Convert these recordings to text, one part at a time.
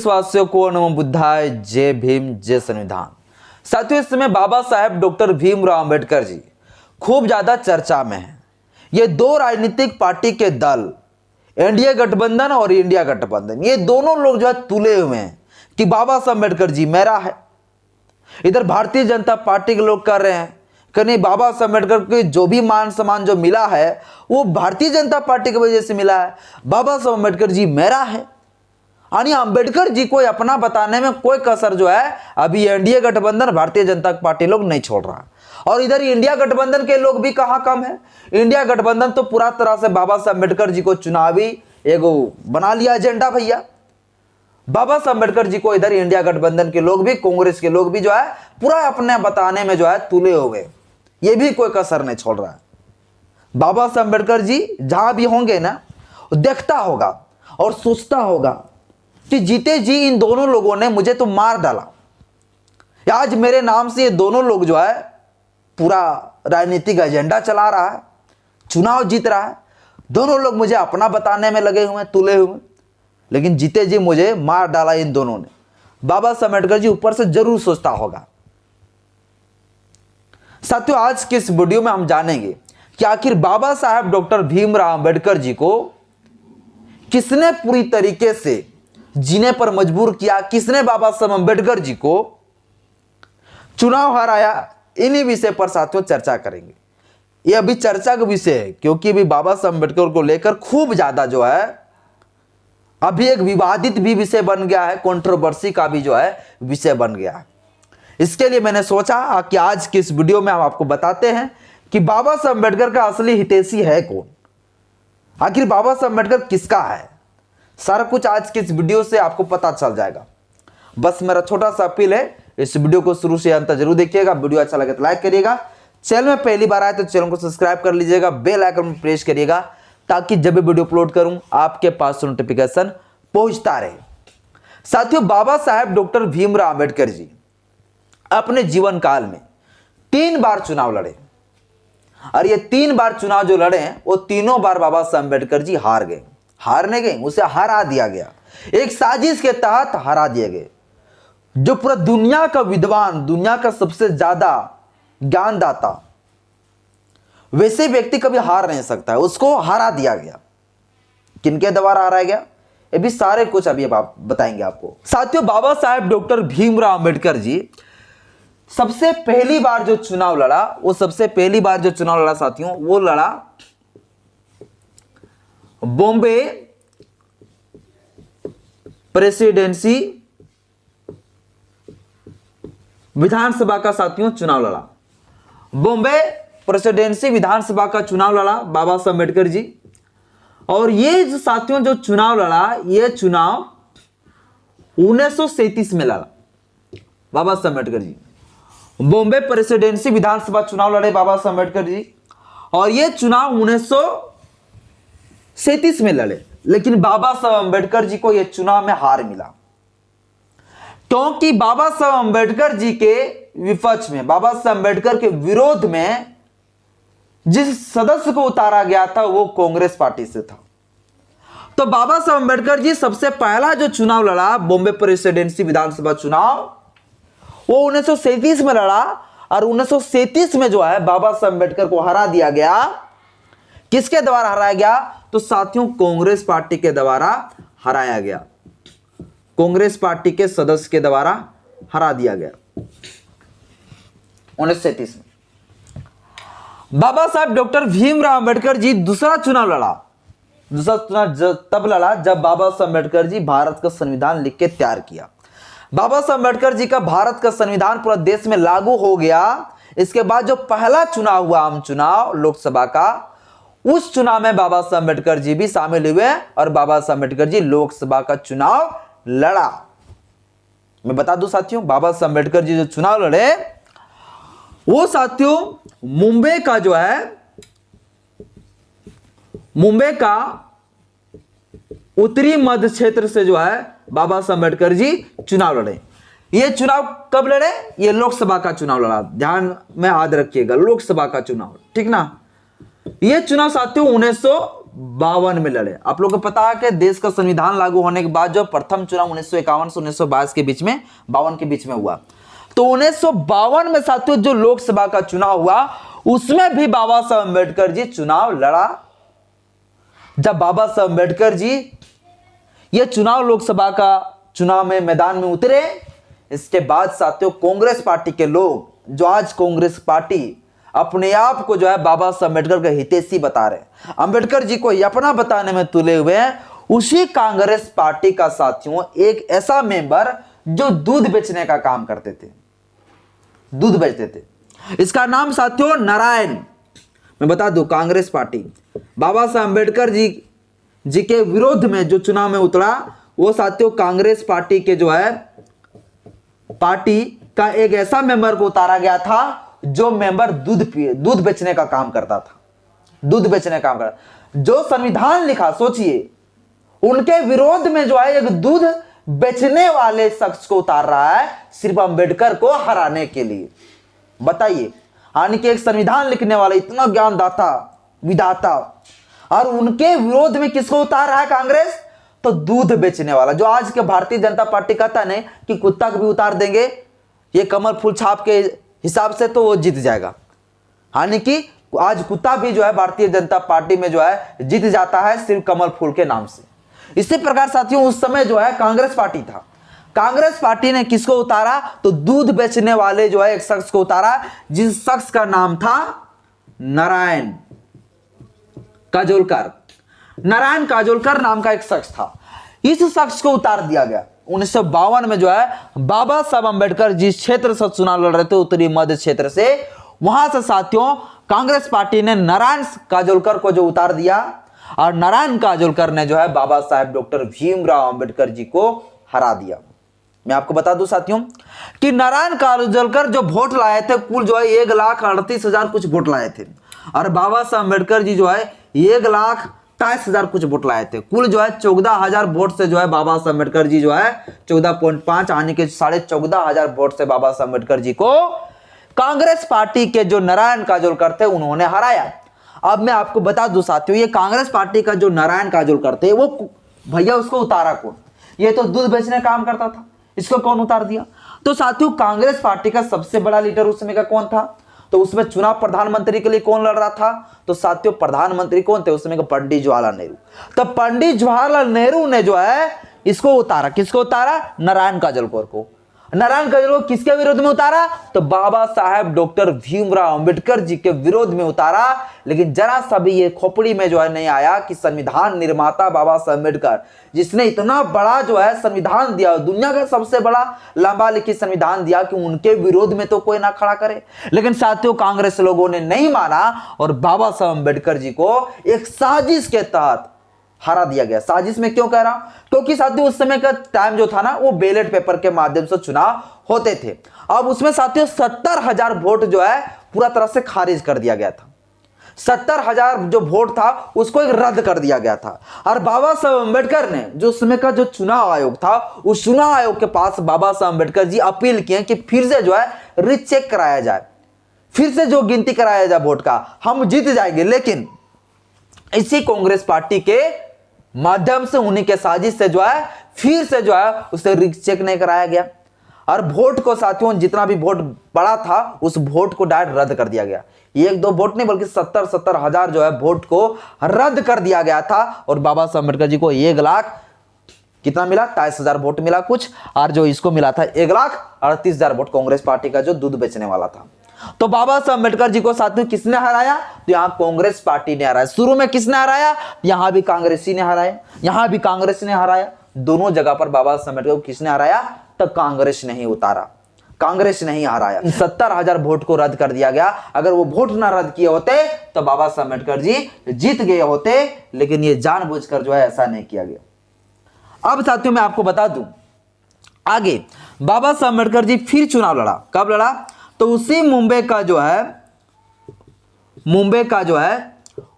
देशवासियों को नमो बुद्धाय, जय भीम, जय संविधान। साथियों, इस समय बाबा साहेब डॉक्टर भीमराव अंबेडकर जी खूब ज्यादा चर्चा में हैं। ये दो राजनीतिक पार्टी के दल, एनडीए गठबंधन और इंडिया गठबंधन, ये दोनों लोग जो है तुले हुए हैं कि बाबा साहब अम्बेडकर जी मेरा है। इधर भारतीय जनता पार्टी के लोग कर रहे हैं कि नहीं, बाबा साहब अम्बेडकर को जो भी मान सम्मान जो मिला है वो भारतीय जनता पार्टी की वजह से मिला है, बाबा साहब अम्बेडकर जी मेरा है। यानी अंबेडकर जी को अपना बताने में कोई कसर जो है अभी एनडीए गठबंधन, भारतीय जनता पार्टी लोग नहीं छोड़ रहा। और इधर इंडिया गठबंधन के लोग भी कहां कम है। इंडिया गठबंधन तो पूरा तरह से बाबा साहब अम्बेडकर जी को चुनावी एगो बना लिया एजेंडा भैया। बाबा साहब अम्बेडकर जी को इधर इंडिया गठबंधन के लोग भी, कांग्रेस के लोग भी जो है पूरा अपने बताने में जो है तुले हो गए। ये भी कोई कसर नहीं छोड़ रहा है। बाबा साहब अम्बेडकर जी जहां भी होंगे ना, देखता होगा और सोचता होगा कि जीते जी इन दोनों लोगों ने मुझे तो मार डाला, आज मेरे नाम से ये दोनों लोग जो है पूरा राजनीतिक एजेंडा चला रहा है, चुनाव जीत रहा है, दोनों लोग मुझे अपना बताने में लगे हुए, तुले हुए, लेकिन जीते जी मुझे मार डाला इन दोनों ने। बाबा साहब अम्बेडकर जी ऊपर से जरूर सोचता होगा। साथियों, आज के इस वीडियो में हम जानेंगे कि आखिर बाबा साहब डॉक्टर भीमराव अंबेडकर जी को किसने पूरी तरीके से जीने पर मजबूर किया, किसने बाबा साहब अंबेडकर जी को चुनाव हराया। इन्हीं विषय पर साथियों चर्चा करेंगे। ये अभी चर्चा का विषय है क्योंकि अभी बाबा साहब अंबेडकर को लेकर खूब ज्यादा जो है अभी एक विवादित भी विषय बन गया है, कंट्रोवर्सी का भी जो है विषय बन गया है। इसके लिए मैंने सोचा कि आज की इस वीडियो में हम आपको बताते हैं कि बाबा साहब अंबेडकर का असली हितैषी है कौन, आखिर बाबा साहब अंबेडकर किसका है। सारा कुछ आज की इस वीडियो से आपको पता चल जाएगा। बस मेरा छोटा सा अपील है, इस वीडियो को शुरू से अंत तक जरूर देखिएगा। वीडियो अच्छा लगे तो लाइक करिएगा, चैनल में पहली बार आए तो चैनल को सब्सक्राइब कर लीजिएगा, बेल आइकन में प्रेस करिएगा ताकि जब भी वीडियो अपलोड करूं आपके पास नोटिफिकेशन पहुंचता रहे। साथियों, बाबा साहेब डॉक्टर भीमराव अंबेडकर जी अपने जीवन काल में 3 बार चुनाव लड़े और ये 3 बार चुनाव जो लड़े हैं वो तीनों बार बाबा साहब अंबेडकर जी हार गए। हारने गए, उसे हरा दिया गया, एक साजिश के तहत हरा दिए गए। जो पूरा दुनिया का विद्वान, दुनिया का सबसे ज्यादा ज्ञानदाता, वैसे व्यक्ति कभी हार नहीं सकता है, उसको हरा दिया गया। किनके द्वारा हराया गया ये भी सारे कुछ अभी आप बताएंगे आपको। साथियों, बाबा साहेब डॉक्टर भीमराव अंबेडकर जी सबसे पहली बार जो चुनाव लड़ा, वो सबसे पहली बार जो चुनाव लड़ा साथियों, वो लड़ा बॉम्बे प्रेसिडेंसी विधानसभा का साथियों चुनाव लड़ा। बॉम्बे प्रेसिडेंसी विधानसभा का चुनाव लड़ा बाबा साहब अम्बेडकर जी। और ये जो साथियों जो चुनाव लड़ा, ये चुनाव 1937 में लड़ा बाबा साहब अम्बेडकर जी। बॉम्बे प्रेसिडेंसी विधानसभा चुनाव लड़े बाबा साहब अम्बेडकर जी और ये चुनाव 1937 में लड़े। लेकिन बाबा साहब अम्बेडकर जी को यह चुनाव में हार मिला क्योंकि बाबा साहब अम्बेडकर जी के विपक्ष में, बाबा साहब अम्बेडकर के विरोध में जिस सदस्य को उतारा गया था वो कांग्रेस पार्टी से था। तो बाबा साहब अम्बेडकर जी सबसे पहला जो चुनाव लड़ा बॉम्बे प्रेसिडेंसी विधानसभा चुनाव, वो 1937 में लड़ा और 1937 में जो है बाबा साहब अम्बेडकर को हरा दिया गया। किसके द्वारा हराया गया? तो साथियों कांग्रेस पार्टी के द्वारा हराया गया, कांग्रेस पार्टी के सदस्य के द्वारा हरा दिया गया 1937 में। बाबा साहब डॉक्टर भीमराव अंबेडकर जी दूसरा चुनाव लड़ा। दूसरा चुनाव तब लड़ा जब बाबा साहब अंबेडकर जी भारत का संविधान लिख के तैयार किया। बाबा साहब अंबेडकर जी का भारत का संविधान पूरा देश में लागू हो गया। इसके बाद जो पहला चुनाव हुआ, आम चुनाव लोकसभा का, उस चुनाव में बाबा साहब अंबेडकर जी भी शामिल हुए और बाबा साहब अंबेडकर जी लोकसभा का चुनाव लड़ा। मैं बता दूं साथियों, बाबा साहब अंबेडकर जी जो चुनाव लड़े वो साथियों मुंबई का जो है, मुंबई का उत्तरी मध्य क्षेत्र से जो है बाबा साहब अंबेडकर जी चुनाव लड़े। ये चुनाव कब लड़े? ये लोकसभा का चुनाव लड़ा, ध्यान में याद रखिएगा, लोकसभा का चुनाव, ठीक ना। ये चुनाव साथियों 1952 में लड़े। आप लोगों को पता है कि देश का संविधान लागू होने के बाद जो प्रथम चुनाव 1951 से 1922 के बीच में 52 के बीच में हुआ, तो 1952 में साथियों जो लोकसभा का चुनाव हुआ उसमें भी बाबा साहब अम्बेडकर जी चुनाव लड़ा। जब बाबा साहब अम्बेडकर जी ये चुनाव लोकसभा का चुनाव में मैदान में उतरे, इसके बाद साथियों कांग्रेस पार्टी के लोग, जो आज कांग्रेस पार्टी अपने आप को जो है बाबा साहब अम्बेडकर का हितैषी बता रहे हैं, अम्बेडकर जी को अपना बताने में तुले हुए हैं, उसी कांग्रेस पार्टी का साथियों एक ऐसा मेंबर जो दूध बेचने का काम करते थे, दूध बेचते थे, इसका नाम साथियों नारायण। मैं बता दूं कांग्रेस पार्टी बाबा साहब अम्बेडकर जी के विरोध में जो चुनाव में उतरा, वो साथियों कांग्रेस पार्टी के जो है पार्टी का एक ऐसा मेंबर को उतारा गया था जो मेंबर दूध बेचने का काम करता था, दूध बेचने का काम करता। जो संविधान लिखा, सोचिए उनके विरोध में जो है एक दूध बेचने वाले शख्स को उतार रहा है सिर्फ अम्बेडकर को हराने के लिए। बताइए, यानी कि एक संविधान लिखने वाला इतना ज्ञानदाता विधाता, और उनके विरोध में किसको उतार रहा है कांग्रेस? तो दूध बेचने वाला, जो आज के भारतीय जनता पार्टी कहता नहीं कि कुत्ता को भी उतार देंगे ये कमल फूल छाप के हिसाब से तो वो जीत जाएगा, यानी कि आज कुत्ता भी जो है भारतीय जनता पार्टी में जो है जीत जाता है सिर्फ कमल फूल के नाम से। इसी प्रकार साथियों उस समय जो है कांग्रेस पार्टी था, कांग्रेस पार्टी ने किसको उतारा? तो दूध बेचने वाले जो है एक शख्स को उतारा, जिस शख्स का नाम था नारायण काजोलकर। नारायण काजोलकर नाम का एक शख्स था, इस शख्स को उतार दिया गया। 1952 में जो है बाबा साहब अम्बेडकर जिस क्षेत्र से चुनाव लड़ रहे थे, उत्तरी मध्य क्षेत्र से, वहां से साथियों कांग्रेस पार्टी ने नारायण काजोलकर को जो उतार दिया, और नारायण काजोलकर ने जो है बाबा साहब डॉक्टर भीमराव अंबेडकर जी को हरा दिया। मैं आपको बता दूं साथियों कि नारायण काजोलकर जो वोट लाए थे कुल जो है 1,38,000 कुछ वोट लाए थे, और बाबा साहब अम्बेडकर जी जो है 1,28,000 कुछ वोट लाए थे। कुल जो है 14,000 वोट से जो है बाबा साहब अम्बेडकर जी जो है 14.5 आने के 14,500 वोट से बाबा साहब अम्बेडकर जी को कांग्रेस पार्टी के जो नारायण काजोलकर थे उन्होंने हराया। अब मैं आपको बता दूं साथियों, ये कांग्रेस पार्टी का जो नारायण काजोलकर थे वो भैया उसको उतारा कौन? ये तो दूध बेचने का काम करता था, इसको कौन उतार दिया? तो साथियों कांग्रेस पार्टी का सबसे बड़ा लीडर उस समय का कौन था? तो उसमें चुनाव प्रधानमंत्री के लिए कौन लड़ रहा था? तो साथियों प्रधानमंत्री कौन थे उस समय का? पंडित जवाहरलाल नेहरू। तो पंडित जवाहरलाल नेहरू ने जो है इसको उतारा, किसको उतारा? नारायण काजोलकर को। नारायण काजोलकर किसके विरोध में उतारा? तो बाबा साहब डॉक्टर भीमराव अंबेडकर जी के विरोध में उतारा। लेकिन जरा सा भी ये खोपड़ी में जो है नहीं आया कि संविधान निर्माता बाबा साहब अम्बेडकर, जिसने इतना बड़ा जो है संविधान दिया, दुनिया का सबसे बड़ा लंबा लिखित संविधान दिया, कि उनके विरोध में तो कोई ना खड़ा करे। लेकिन साथियों कांग्रेस लोगों ने नहीं माना और बाबा साहब अम्बेडकर जी को एक साजिश के तहत हरा दिया गया। साजिश में क्यों कह रहा हूं? क्योंकि साथियों उस समय का टाइम जो था ना वो बैलेट पेपर के माध्यम से चुनाव होते थे। अब उसमें साथियों 70,000 वोट जो है पूरा तरह से खारिज कर दिया गया था। 70,000 जो वोट था उसको एक रद्द कर दिया गया था। और बाबा साहब अम्बेडकर ने जो उस समय का जो चुनाव आयोग था, उस चुनाव आयोग के पास बाबा साहब अम्बेडकर जी अपील किए कि फिर से जो है रीचेक कराया जाए, फिर से जो गिनती कराया जाए वोट का, हम जीत जाएंगे। लेकिन इसी कांग्रेस पार्टी के माध्यम से उन्हीं के साजिश से जो है फिर से जो है उसे रीचेक नहीं कराया गया, और वोट को साथियों जितना भी वोट पड़ा था उस वोट को डायरेक्ट रद्द कर दिया गया। एक दो वोट नहीं बल्कि 70,000 जो है वोट को रद्द कर दिया गया था। और बाबा साहब अम्बेडकर जी को 1,00,000 कितना मिला? 23,000 वोट मिला कुछ, और जो इसको मिला था 1,38,000 वोट कांग्रेस पार्टी का जो दूध बेचने वाला था। तो बाबा साहब अम्बेडकर जी को साथियों किसने हराया? तो यहां कांग्रेस पार्टी ने हराया। शुरू में किसने हराया? यहां भी कांग्रेसी ने हराया, यहां भी कांग्रेस ने हराया। दोनों जगह पर बाबा साहब अम्बेडकर को किसने हराया? तो कांग्रेस ने ही उतारा, कांग्रेस ने ही हराया। 70,000 वोट को रद्द कर दिया गया। अगर वो वोट ना रद्द किए होते तो बाबा साहब अम्बेडकर जी जीत गए होते, लेकिन ये जानबूझकर जो है ऐसा नहीं किया गया। अब साथियों मैं आपको बता दूं आगे बाबा साहब अम्बेडकर जी फिर चुनाव लड़ा। कब लड़ा? तो उसी मुंबई का जो है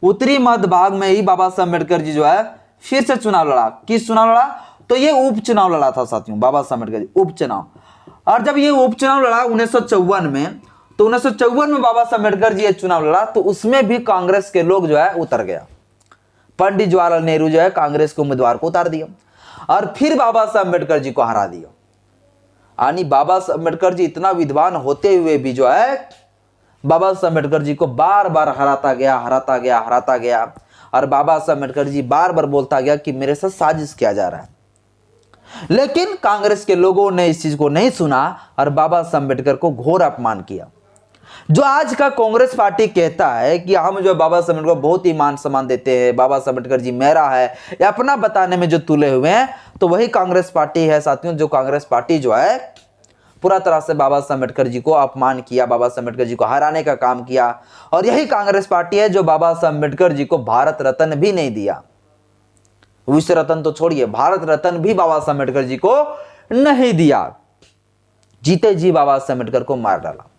उत्तरी मध्य भाग में ही बाबा साहब अम्बेडकर जी जो है फिर से चुनाव लड़ा। किस चुनाव लड़ा? तो ये उपचुनाव लड़ा था साथियों बाबा साहब अम्बेडकर जी, उपचुनाव। और जब ये उपचुनाव लड़ा 1954 में, तो 1954 में बाबा साहब अम्बेडकर जी ये चुनाव लड़ा, तो उसमें भी कांग्रेस के लोग जो है उतर गया। पंडित जवाहरलाल नेहरू जो है कांग्रेस के उम्मीदवार को उतार दिया और फिर बाबा साहब अम्बेडकर जी को हरा दिया। यानी बाबा साहब अम्बेडकर जी इतना विद्वान होते हुए भी जो है बाबा साहब अम्बेडकर जी को बार बार हराता गया और बाबा साहब अम्बेडकर जी बार बार बोलता गया कि मेरे साथ साजिश किया जा रहा है। लेकिन कांग्रेस के लोगों ने इस चीज को नहीं सुना और बाबा साहब अम्बेडकर को घोर अपमान किया। जो आज का कांग्रेस पार्टी कहता है कि हम जो बाबा साहब अम्बेडकर को बहुत ही मान सम्मान देते हैं, बाबा साहब अम्बेडकर जी मेरा है, या अपना बताने में जो तुले हुए हैं, तो वही कांग्रेस पार्टी है साथियों। जो कांग्रेस पार्टी जो है पूरा तरह से बाबा साहब अम्बेडकर जी को अपमान किया, बाबा साहब अम्बेडकर जी को हराने का काम किया। और यही कांग्रेस पार्टी है जो बाबा साहब अम्बेडकर जी को भारत रत्न भी नहीं दिया। विश्व रत्न तो छोड़िए, भारत रत्न भी बाबा साहब अम्बेडकर जी को नहीं दिया। जीते जी बाबा साहब अम्बेडकर को मार डाला।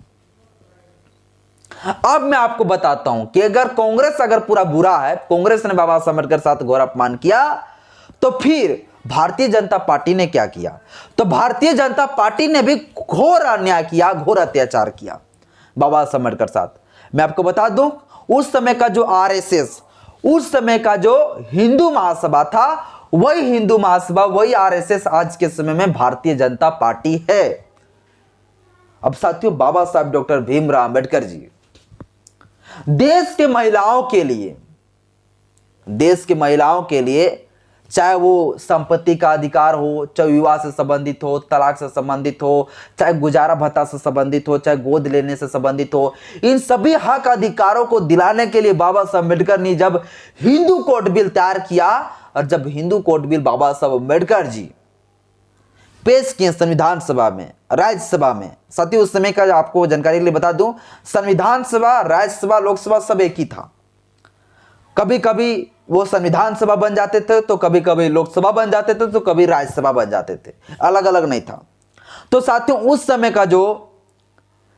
अब मैं आपको बताता हूं कि अगर कांग्रेस पूरा बुरा है, कांग्रेस ने बाबा साहब अम्बेडकर साथ घोर अपमान किया, तो फिर भारतीय जनता पार्टी ने क्या किया? तो भारतीय जनता पार्टी ने भी घोर अन्याय किया, घोर अत्याचार किया बाबा साहब अम्बेडकर साथ। मैं आपको बता दूं, उस समय का जो आरएसएस, उस समय का जो हिंदू महासभा था, वही हिंदू महासभा, वही आरएसएस आज के समय में भारतीय जनता पार्टी है। अब साथियों, बाबा साहब डॉक्टर भीमराव अंबेडकर जी देश के महिलाओं के लिए चाहे वो संपत्ति का अधिकार हो, चाहे विवाह से संबंधित हो, तलाक से संबंधित हो, चाहे गुजारा भत्ता से संबंधित हो, चाहे गोद लेने से संबंधित हो, इन सभी हक अधिकारों को दिलाने के लिए बाबा साहब अम्बेडकर ने जब हिंदू कोड बिल तैयार किया, और जब हिंदू कोड बिल बाबा साहब अम्बेडकर जी पेश किए संविधान सभा में, राज्यसभा में, साथियों उस समय का आपको जानकारी के लिए बता दूं, संविधान सभा, राज्यसभा, लोकसभा सब एक ही था। कभी कभी वो संविधान सभा बन जाते थे, तो कभी कभी लोकसभा बन जाते थे, तो कभी राज्यसभा बन जाते थे, अलग अलग नहीं था। तो साथियों उस समय का जो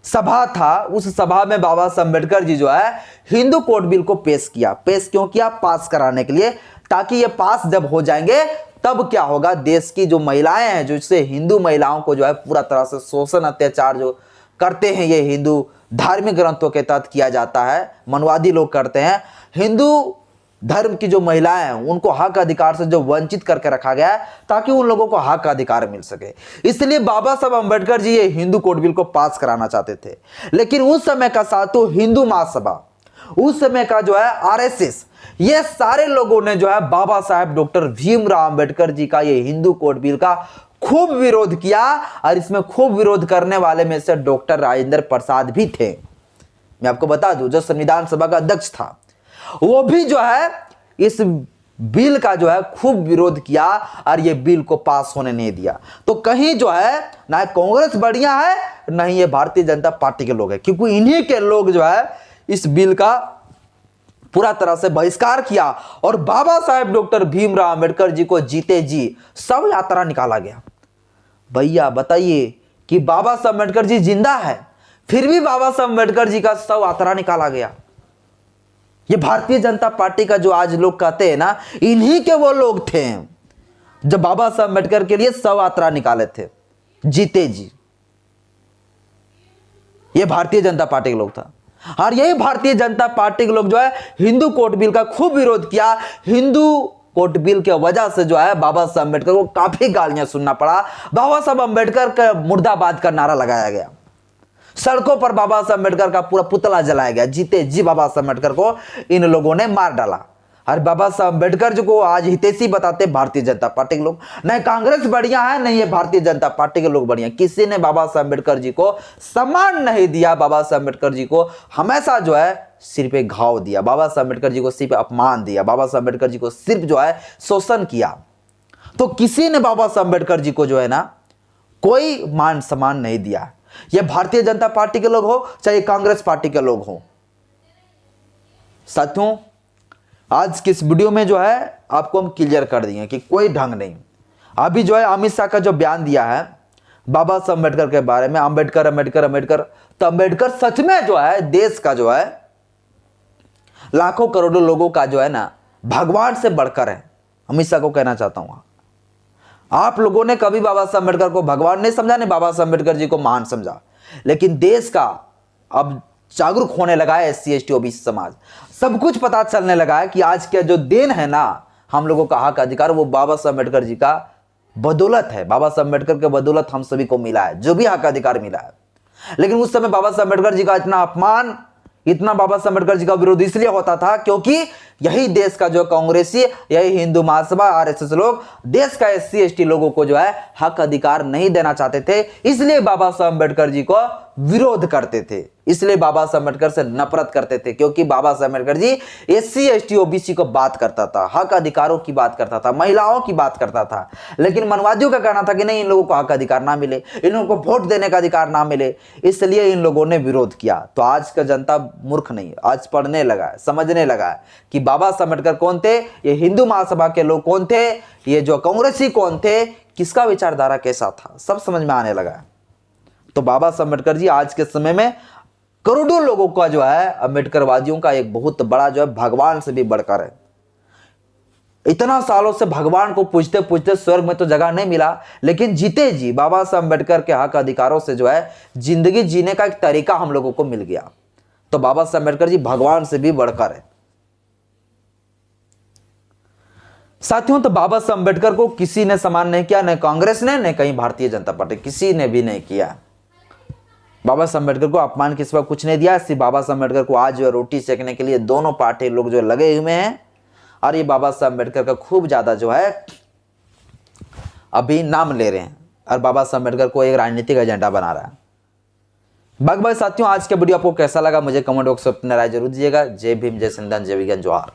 सभा था, उस सभा में बाबा साहब अम्बेडकर जी जो है हिंदू कोड बिल को पेश किया। पेश क्यों किया? पास कराने के लिए, ताकि ये पास जब हो जाएंगे तब क्या होगा, देश की जो महिलाएं हैं, जो इससे हिंदू महिलाओं को जो है पूरा तरह से शोषण अत्याचार जो करते हैं, ये हिंदू धार्मिक ग्रंथों के तहत किया जाता है, मनवादी लोग करते हैं। हिंदू धर्म की जो महिलाएं हैं उनको हक अधिकार से जो वंचित करके रखा गया है, ताकि उन लोगों को हक अधिकार मिल सके। इसलिए बाबा साहब अम्बेडकर जी ये हिंदू कोड बिल को पास कराना चाहते थे। लेकिन उस समय का साथियों हिंदू महासभा, उस समय का जो है आरएसएस, ये सारे लोगों ने जो है बाबा साहब डॉक्टर भीमराव अंबेडकर जी का ये हिंदू कोड बिल का खूब विरोध किया। और इसमें खूब विरोध करने वाले में से डॉक्टर राजेंद्र प्रसाद भी थे। मैं आपको बता दूं, जो संविधान सभा का अध्यक्ष था, वो भी जो है इस बिल का जो है खूब विरोध किया और ये बिल को पास होने नहीं दिया। तो कहीं जो है ना कांग्रेस बढ़िया है, ना ही ये भारतीय जनता पार्टी के लोग हैं, क्योंकि इन्हीं के लोग जो है इस बिल का पूरा तरह से बहिष्कार किया और बाबा साहब डॉक्टर भीमराव अंबेडकर जी को जीते जी सब यात्रा निकाला गया। भैया बताइए कि बाबा साहब अंबेडकर जी जिंदा है, फिर भी बाबा साहब अंबेडकर जी का सब यात्रा निकाला गया। ये भारतीय जनता पार्टी का जो आज लोग कहते हैं ना, इन्हीं के वो लोग थे जब बाबा साहब अंबेडकर के लिए सब यात्रा निकाले थे, जीते जी। ये भारतीय जनता पार्टी के लोग था। और यही भारतीय जनता पार्टी के लोग जो है हिंदू कोड बिल का खूब विरोध किया। हिंदू कोड बिल के वजह से जो है बाबा साहब अम्बेडकर को काफी गालियां सुनना पड़ा। बाबा साहब अम्बेडकर का मुर्दाबाद का नारा लगाया गया, सड़कों पर बाबा साहब अम्बेडकर का पूरा पुतला जलाया गया। जीते जी बाबा साहब अम्बेडकर को इन लोगों ने मार डाला। और बाबा साहब अम्बेडकर जी को आज हितैषी बताते भारतीय जनता पार्टी के लोग। नहीं कांग्रेस बढ़िया है, नहीं ये भारतीय जनता पार्टी के लोग बढ़िया। किसी ने बाबा साहब अम्बेडकर जी को सम्मान नहीं दिया। बाबा साहब अम्बेडकर जी को हमेशा जो है सिर पे घाव दिया, बाबा साहब अम्बेडकर जी को सिर्फ अपमान दिया, बाबा साहब अम्बेडकर जी को सिर्फ जो है शोषण किया। तो किसी ने बाबा साहब अम्बेडकर जी को जो है ना कोई मान सम्मान नहीं दिया। ये भारतीय जनता पार्टी के लोग हो चाहे कांग्रेस पार्टी के लोग हो। साथियों आज की इस वीडियो में जो है आपको हम क्लियर कर दिए कि कोई ढंग नहीं। अभी जो है अमित शाह का जो बयान दिया है बाबा साहब अम्बेडकर के बारे में, अम्बेडकर अम्बेडकर अम्बेडकर, तो अम्बेडकर सच में जो है देश का जो है लाखों करोड़ों लोगों का जो है ना भगवान से बढ़कर है। अमित शाह को कहना चाहता हूं, आप लोगों ने कभी बाबा साहब अम्बेडकर को भगवान नहीं समझा, नहीं बाबा साहब अम्बेडकर जी को महान समझा। लेकिन देश का अब जागरूक होने लगा है SC ST OBC समाज। सब कुछ पता चलने लगा है कि आज का जो दिन है ना हम लोगों का हक अधिकार, वो बाबा साहब अम्बेडकर जी का बदौलत है। बाबा साहब अम्बेडकर के बदौलत हम सभी को मिला है जो भी हक अधिकार मिला है। लेकिन उस समय बाबा साहब अम्बेडकर जी का इतना अपमान, इतना बाबा साहब अम्बेडकर जी का विरोध इसलिए होता था क्योंकि यही देश का जो कांग्रेसी, यही हिंदू महासभा, RSS लोग देश का SC ST लोगों को जो है हक अधिकार नहीं देना चाहते थे, इसलिए बाबा साहब अम्बेडकर जी को विरोध करते थे, इसलिए बाबा साहब अम्बेडकर से नफरत करते थे। क्योंकि बाबा Saheb Ambedkar ji SC ST OBC को बात करता था, हक अधिकारों की बात करता था, महिलाओं की बात करता था। लेकिन मनवादियों का कहना था कि नहीं, इन लोगों को हक अधिकार ना मिले, इन लोगों को वोट देने का अधिकार ना मिले, इसलिए इन लोगों ने विरोध किया। तो आज का जनता मूर्ख नहीं, आज पढ़ने लगा है, समझने लगा है कि बाबा साहब अम्बेडकर कौन थे, ये हिंदू महासभा के लोग कौन थे, ये जो कांग्रेसी कौन थे, किसका विचारधारा कैसा था, सब समझ में आने लगा है। तो बाबा साहब अम्बेडकर जी आज के समय में करोड़ों लोगों का जो है, अम्बेडकरवादियों का एक बहुत बड़ा जो है भगवान से भी बढ़कर है। इतना सालों से भगवान को पूजते पूजते स्वर्ग में तो जगह नहीं मिला, लेकिन जीते जी बाबा साहब अम्बेडकर के हक अधिकारों से जो है जिंदगी जीने का एक तरीका हम लोगों को मिल गया। तो बाबा साहब अम्बेडकर जी भगवान से भी बढ़कर है। साथियों, तो बाबा साहब अम्बेडकर को किसी ने सम्मान नहीं किया, न कांग्रेस ने, न कहीं भारतीय जनता पार्टी, किसी ने भी नहीं किया। बाबा साहब अम्बेडकर को अपमान के सिवा कुछ नहीं दिया। सिर्फ बाबा साहब अम्बेडकर को आज जो है रोटी सेकने के लिए दोनों पार्टी लोग जो लगे हुए हैं, और ये बाबा साहब अम्बेडकर का खूब ज्यादा जो है अभी नाम ले रहे हैं, और बाबा साहब अम्बेडकर को एक राजनीतिक एजेंडा बना रहा है। बाकी साथियों, आज का वीडियो आपको कैसा लगा मुझे कमेंट बॉक्स में अपनी राय जरूर दीजिएगा। जय भीम, जय संविधान, जय विज्ञान, जोहार।